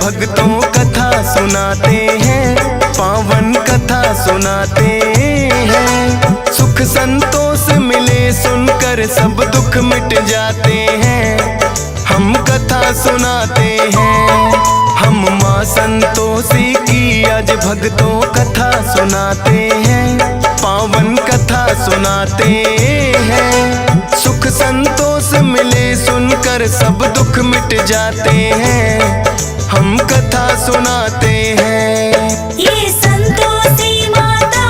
भक्तों कथा सुनाते हैं, पावन कथा सुनाते हैं। सुख संतोष मिले सुनकर सब दुख मिट जाते हैं। हम कथा सुनाते हैं, हम माँ संतोषी की आज भक्तों कथा सुनाते हैं, पावन कथा सुनाते हैं। सुख संतोष मिले सुनकर सब दुख मिट जाते हैं। हम कथा सुनाते हैं। ये संतोषी माता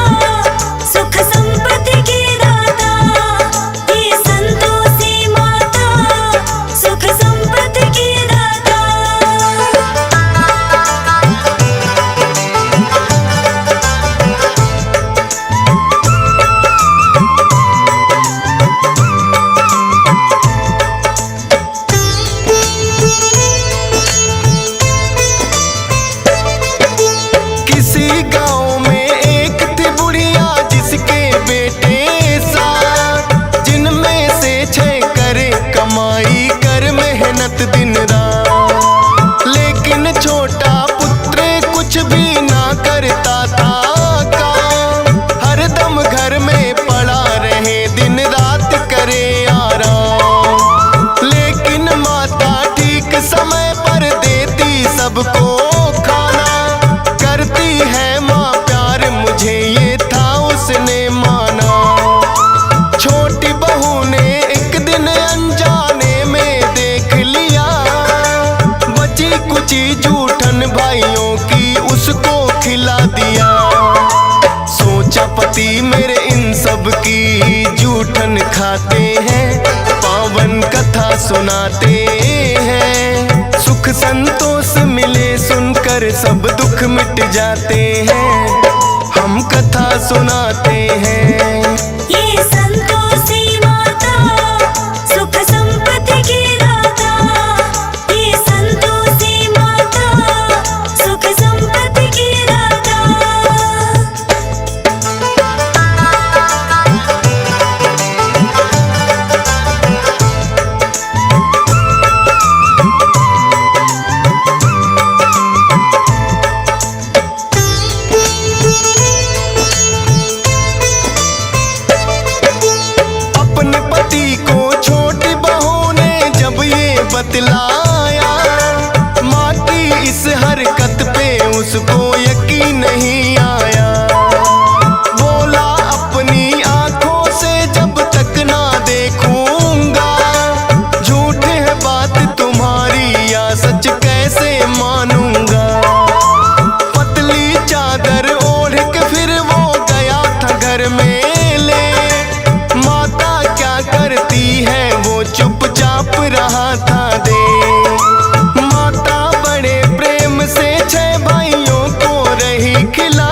सुख संपत्ति की दाता, ये संतोषी माता सुख संपत्ति की दाता। दिन रात लेकिन छोटा पुत्र कुछ भी ना करता था काम। हर दम घर में पड़ा रहे दिन रात करे आराम। लेकिन माता ठीक समय पर देती सबको खाना। करती है माँ प्यार मुझे ये था उसने माना। छोटी बहू ने एक दिन अनजाने में देख लिया, बची कुची जूठन भाइयों की उसको खिला दिया। सोचा पति मेरे इन सब की जूठन खाते हैं, पावन कथा सुनाते हैं। सुख संतोष मिले सुनकर सब दुख मिट जाते हैं। हम कथा सुनाते हैं। ये संतोषी माता सुख संपत्ति की दाता, ये संतोषी माता सुख संपत्ति की दाता। बतलाया माँ की इस हरकत पे उसको यकीन नहीं आया। बोला अपनी आंखों से जब तक ना देखूंगा, झूठ है बात तुम्हारी या सच कैसे मानूंगा। पतली चादर ओढ़ के फिर वो गया था घर में ले। माता क्या करती है वो चुपचाप रहा था दे। माता बड़े प्रेम से 6 भाइयों को रही खिला।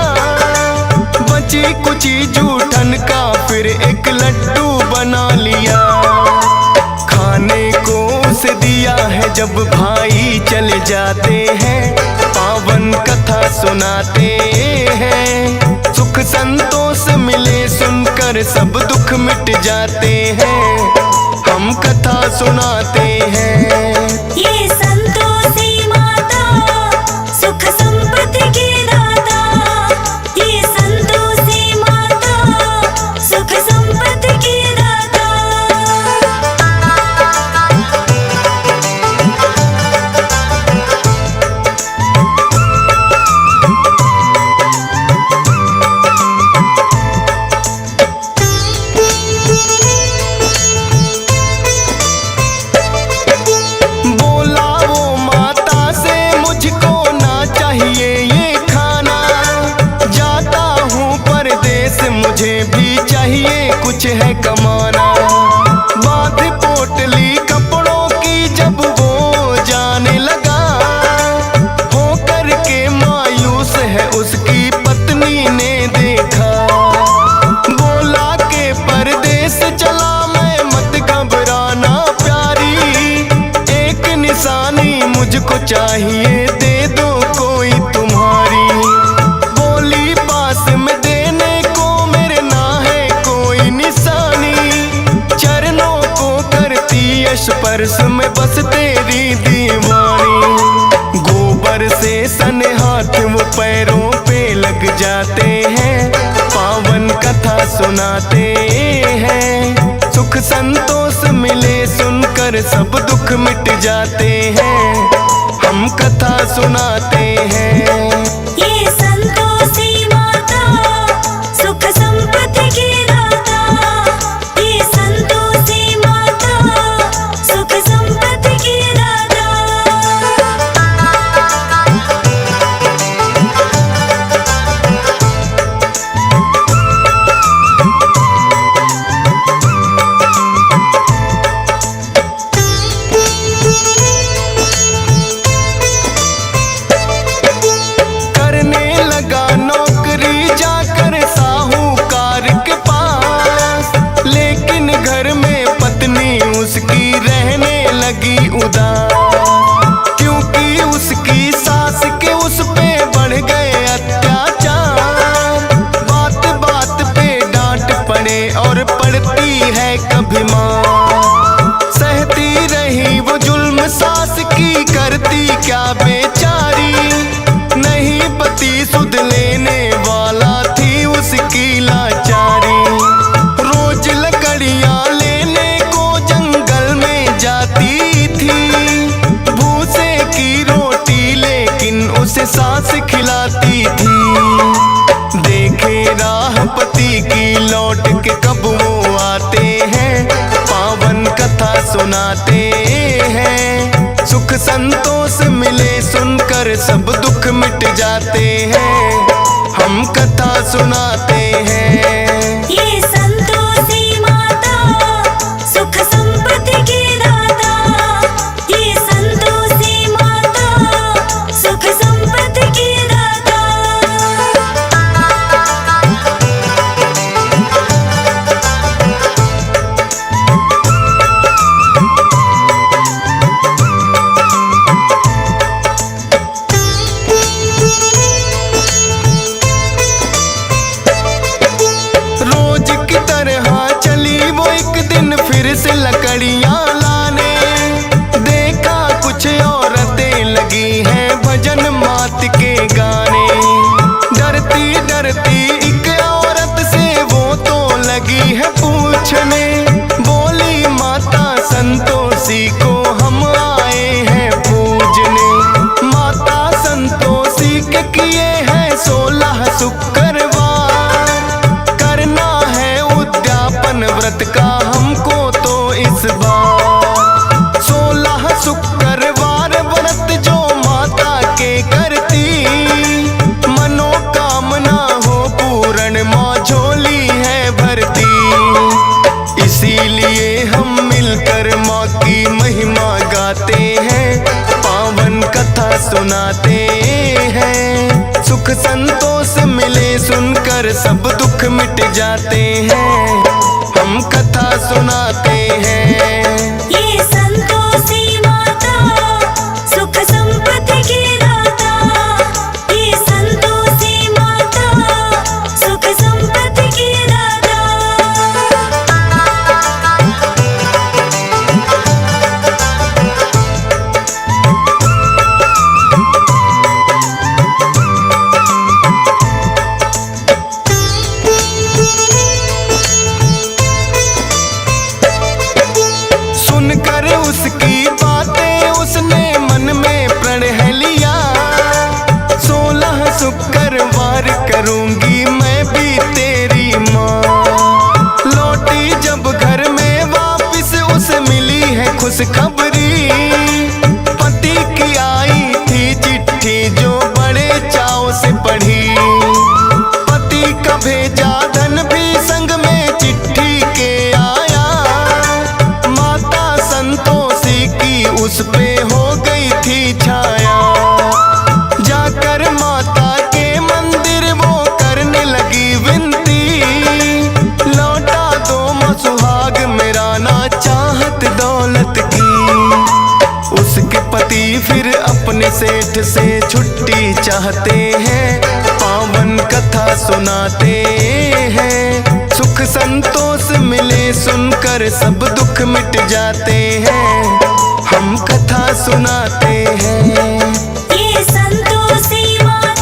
बची कुची जूठन का फिर एक लड्डू बना लिया। खाने को उसे दिया है जब भाई चले जाते हैं, पावन कथा सुनाते हैं। सुख संतोष मिले सुनकर सब दुख मिट जाते हैं। हम कथा सुनाते हैं। ये संतोषी माता सुख संपत्ति की दाता, ये संतोषी माता सुख संपत्ति की दाता। मुझे भी चाहिए कुछ है कमाना। बांध पोटली कपड़ों की जब वो जाने लगा, हो करके मायूस है उसकी पत्नी ने देखा। बोला के परदेस चला मैं मत घबराना प्यारी, एक निशानी मुझको चाहिए दे दो कोई तुम्हारी। बोली पास में देने को मेरे ना है कोई निशानी, चरणों को करती स्पर्श में बस तेरी दीवानी। गोबर हाथ वो पैरों पे लग जाते हैं, पावन कथा सुनाते हैं। सुख संतोष मिले सुनकर सब दुख मिट जाते हैं, हम कथा सुनाते हैं। ये संतोषी माता सुख संपत्ति की दाता, ये संतोषी माता सुख संपत्ति की दाता। करने लगा नौकरी जाकर साहूकार के पास, लेकिन घर में पत्नी उसकी रहने लगी उदास, क्योंकि उसकी सास के उस पे बढ़ गए अत्याचार। बात बात पे डांट पड़े और पड़ती है कभी मार, सहती रही वो जुल्म सास की, करती क्या बेचारी। नहीं पति सुध लेने वाला थी उसकी लाचारी, रोज लकड़ियां लेने को जंगल में जाती थी। भूसे की रोटी लेकिन उसे सास खिलाती थी, देखे राह पति की लौट के कब वो आते हैं, पावन कथा सुनाते हैं। सुख संतोष मिले सुनकर सब दुख मिट जाते हैं, हम कथा सुनाते हैं। ये संतोषी माता सुख संपत्ति की दाता, ये संतोषी माता सुख संपत्ति की दाता। रोज की तरह चली वो एक दिन फिर से लकड़ियां लाने, देखा कुछ औरतें लगी हैं भजन मात के गाने। डरती डरती एक औरत से वो तो लगी है पूछने, बोली माता संतोषी को हम आए हैं पूजने। माता संतोषी के किए हैं 16 शुक्रवार, करना है उद्यापन व्रत का हमको तो इस बार। 16 शुक्रवार व्रत जो माता के करती, मनोकामना हो पूर्ण माँ झोली है भरती। इसीलिए हम मिलकर माँ की महिमा गाते हैं, पावन कथा सुनाते हैं। सुख संतोष मिले सुनकर सब दुख मिट जाते हैं, हम कथा सुनाते हैं। ये संतोषी माता सुख संपत्ति की दाता, ये संतोषी माता सुख संपत्ति की दाता। सुनकर उसकी बातें उसने मन में प्रण है लिया, 16 शुक्रवार करूंगी मैं भी तेरी माँ। लौटी जब घर में वापिस उसे मिली है खुशखबरी, पति की आई थी चिट्ठी जो बड़े चाव से पढ़ी। पति का भेजा धन भी संग में चिट्ठी के आया, माता संतोषी की उस पे हो गई थी छाया। जाकर माता के मंदिर वो करने लगी विनती, लौटा दो माँ सुहाग मेरा ना चाहत दौलत की। उसके पति फिर अपने सेठ से छुट्टी चाहते हैं, पावन कथा सुनाते हैं। सुख संतोष मिले सुनकर सब दुख मिट जाते हैं, हम कथा सुनाते हैं। ये संतोषी माता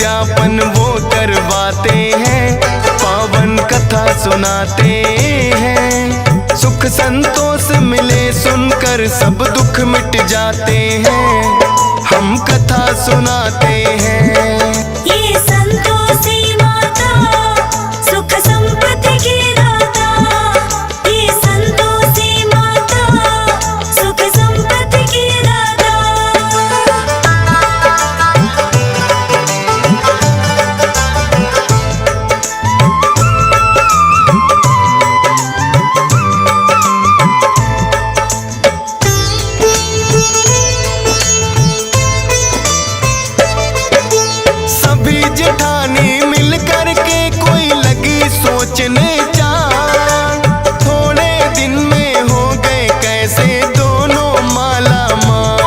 उद्यापन वो करवाते हैं, पावन कथा सुनाते हैं। सुख संतोष मिले सुनकर सब दुख मिट जाते हैं, हम कथा सुनाते हैं। ये संतोषी माता सुख संपत्ति की दाता, ये संतोषी माता सुख संपत्ति की दाता। सभी जेठानी मिल कर के कोई लगी सोचने चार, थोड़े दिन में हो गए कैसे दोनों माला माल।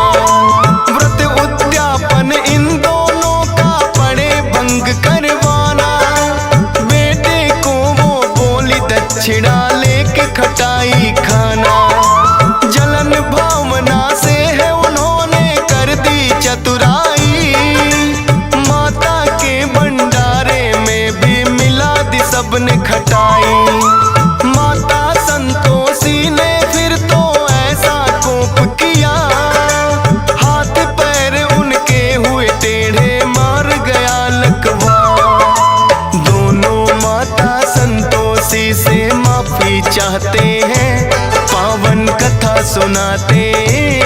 व्रत उद्यापन इन दोनों का पड़े भंग करवाना, बेटे को वो बोली दक्षिणा लेके खटाई खाना। जलन भावना से है उन्होंने कर दी चतुराई, माता के भंडारे में भी मिला दी सबने खटाई। माता संतोषी ने फिर तो ऐसा कोप किया, हाथ पैर उनके हुए टेढ़े मार गया लकवा। दोनों माता संतोषी से माफी चाहते हैं, पावन कथा सुनाते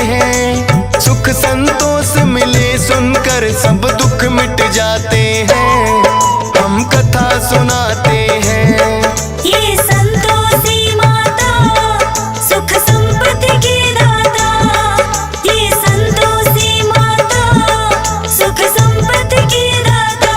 हैं। सुख संतोष मिले सुनकर सब दुख मिट जाते हैं, हम कथा सुनाते हैं। ये संतोषी माता सुख संपत्ति की दाता, ये संतोषी माता सुख संपत्ति की दाता।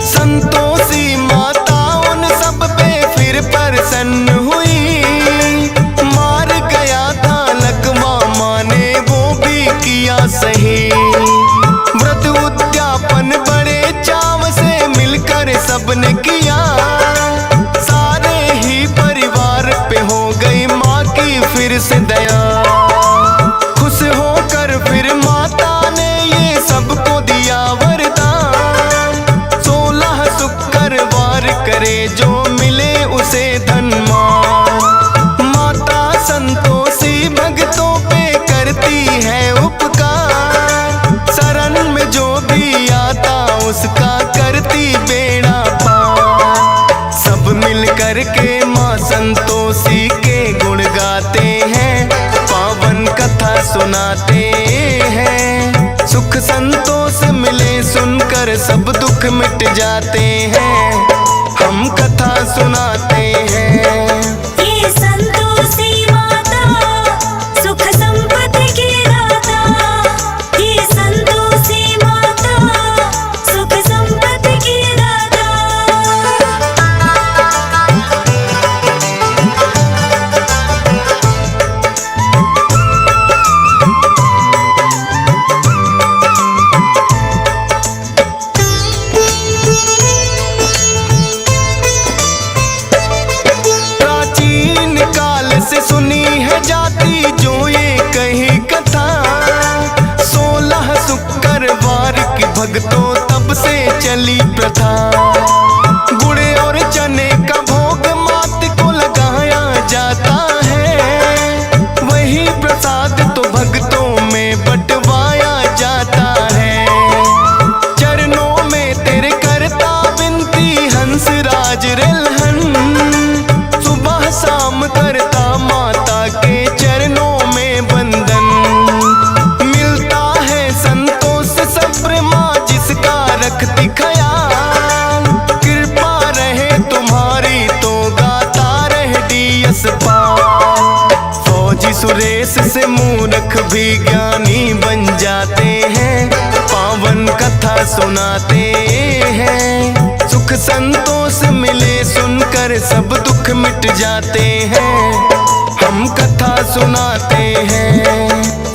संतोषी माता उन सब पे फिर प्रसन्न हुई, मार गया था लकवा माँ ने वो भी किया सही। व्रत उद्यापन बड़े चाव से मिलकर सबने किया, सारे ही परिवार पे हो गई माँ की फिर से दया। खुश होकर फिर माता ने ये सबको दिया वरदान, 16 शुक्रवार करे जो मिले उसे धन मान। माता संतोषी भक्तों पे करती है उपकार, शरण में जो भी आता उसका करती बेड़ा पार। सब मिल कर के माँ संतोषी के गुण गाते हैं, पावन कथा सुनाते हैं। सुख संतोष मिले सुनकर सब दुख मिट जाते हैं, हम कथा सुनाते हैं। ये संतोषी माता सुख संपत्ति की दाता, ये संतोषी माता सुख संपत्ति की दाता। प्राचीन काल से सुनी है जाती जो ये कही कथा, 16 शुक्रवार की भक्तों तब से चली प्रथा। गुड़ और चने का भोग मात को लगाया जाता है, वही प्रसाद तो भक्तों में बंटवाया जाता है। चरणों में तेरे करता विनती हंसराज रेलहन, सुबह शाम करता माता के चरणों में वंदन। मिलता है संतोष सब्र माँ जिसका रखती ख्याल, कृपा रहे तुम्हारी तो गाता रहे डीएस पाल। फौजी सुरेश से मूर्ख भी ज्ञानी बन जाते हैं, पावन कथा सुनाते हैं। सुख संतोष मिले सुनकर सब दुख मिट जाते हैं, हम कथा सुनाते हैं।